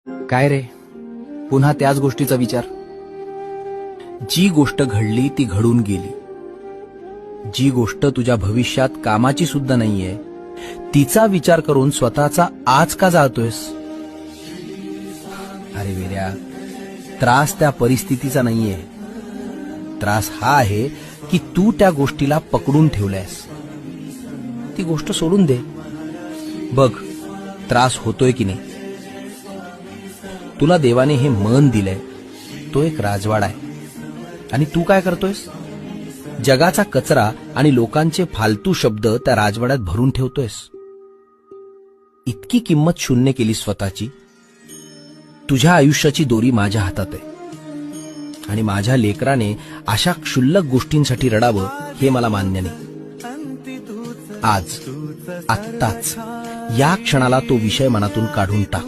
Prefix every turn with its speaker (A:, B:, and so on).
A: काय रे, पुन्हा त्याच गोष्टीचा विचार? जी गोष्ट घडली ती घडून गेली. जी गोष्ट तुझ्या भविष्यात कामाची सुद्धा नाहीये, तिचा विचार करून स्वतःचा आज का जाळतोयस? अरे वेड्या, त्रास त्या परिस्थितीचा नाहीये. त्रास हा आहे की तू त्या गोष्टीला पकडून ठेवल्यास. ती गोष्ट सोडून दे. बघ, त्रास होतोय की नाही. तुला देवाने हे मन दिलंय, तो एक राजवाडा आहे. आणि तू काय करतोयस? जगाचा कचरा आणि लोकांचे फालतू शब्द त्या राजवाड्यात भरून ठेवतोयस. इतकी किंमत शून्य केली स्वतःची. तुझ्या आयुष्याची दोरी माझ्या हातात आहे. आणि माझ्या लेकराने अशा क्षुल्लक गोष्टींसाठी रडावं हे मला मान्य नाही. आज, आत्ताच, या क्षणाला तो विषय मनातून काढून टाक.